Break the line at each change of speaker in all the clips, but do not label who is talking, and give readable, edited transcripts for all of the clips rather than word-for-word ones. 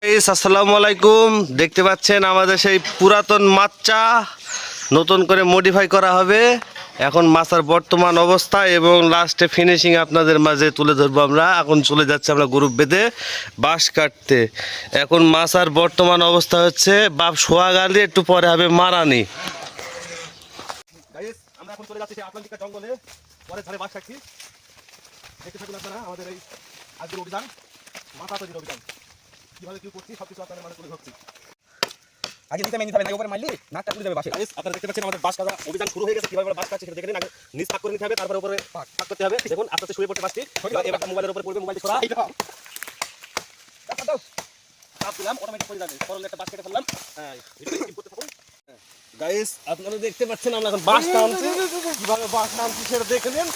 আসসালামু আলাইকুম। দেখতে পাচ্ছেন আমাদের সেই পুরাতন মাচা নতুন করে মডিফাই করা হবে। এখন মাছার বর্তমান অবস্থা এবং লাস্টে ফিনিশিং আপনাদের মাঝে তুলে ধরবো। আমরা এখন চলে যাচ্ছি আমরা গ্রুপ বেঁধে বাঁশ কাটতে। এখন মাছার বর্তমান অবস্থা হচ্ছে বাপ শোয়া গালে একটু পরে হবে মারানি। আমরা এখন চলে যাচ্ছি সেই আটলান্টিকা জঙ্গলে, পরে ধারে বাঁশ কাটছি। দেখতে থাকুন আপনারা আমাদের এই আজকের অভিযান, মাথা তৈরির অভিযান। কিভাবে কি করছি সবকিছু আপনাদের মানে তুলে ধরছি।
আগে নিতে মেনে যাবে না, উপরে মারলি নাকটা পুড়ে যাবে বাসে।
আপনারা দেখতে পাচ্ছেন আমাদের বাঁশ কাটা অভিযান শুরু হয়ে গেছে। কিভাবে আমরা বাঁশ কাটছি সেটা দেখে নিন। আগে নিচ পাক করে নিতে হবে, তারপরে উপরে পাক করতে হবে। দেখুন আস্তে আস্তে শুয়ে পড়তে বাঁশটি। এবার মোবাইলের উপরে পড়বে, মোবাইল ছড়া চাপ দিলাম, অটোমেটিক পড়ে যাবে। সরল একটা বাঁশ কেটে ফেললাম। হ্যাঁ, ভিডিও স্কিপ করতে থাকুন। গাইস আপনারা দেখতে পাচ্ছেন আমরা এখন বাঁশ টানছি। কিভাবে বাঁশ টানছি সেটা দেখে নিন।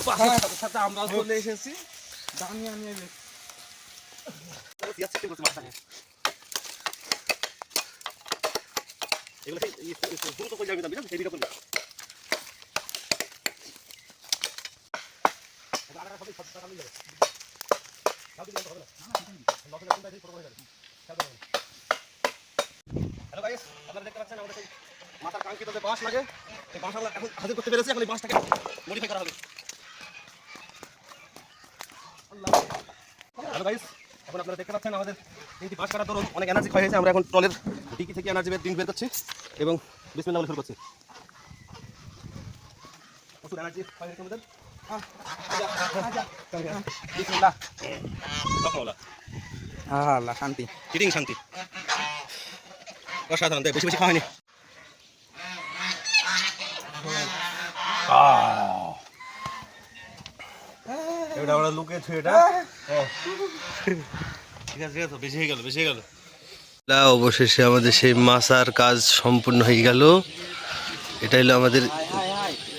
বাঁশের সাথে সাথে আমরা চলে এসেছি।
দাঁড়িয়ে নিয়ে
এগুলো দ্রুত করে যাবে, সেই ভিডিও করবে। হ্যালো গাইস, আপনারা দেখতে পাচ্ছেন আমাদের সেই মাথার কাঙ্ক্ষিত যে বাঁশ লাগে, সেই বাঁশ আমরা এখন হাজির করতে পেরেছি। এখন এই বাঁশটাকে মডিফাই করা হবে। হ্যালো গাইস, এখন আপনারা দেখতে পাচ্ছেন আমাদের এই যে বাঁশ কাটার দরুন অনেক এনার্জি ক্ষয় হয়েছে। আমরা এখন ট্রলের ডিকি থেকে এনার্জি বের করছি এবং বিসমিল্লাহ বলে শুরু করছি। প্রচুর এনার্জি ক্ষয় হয়েছে আমাদের। বিসমিল্লাহ,
আল্লাহ শান্তি,
চিটিং শান্তি, অসাধারণ। বেশি বেশি খাওয়া হয়নি। এটা আমরা লুকিয়েছি, এটা ঠিক আছে, বেশি হয়ে গেল, বেশি হয়ে গেল। অবশেষে আমাদের সেই মাছার কাজ সম্পূর্ণ হয়ে গেল। এটা হলো আমাদের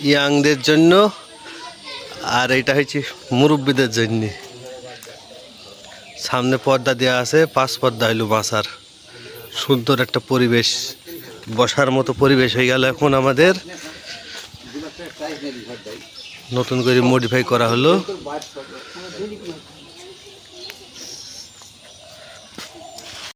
ইয়াংদের জন্য, আর এটা হচ্ছে মুরব্বীদের জন্য। সামনে পর্দা দেওয়া আছে, 5 পর্দা হইল মাছার। সুন্দর একটা পরিবেশ, বসার মতো পরিবেশ হয়ে গেল। এখন আমাদের নতুন করে মডিফাই করা হলো।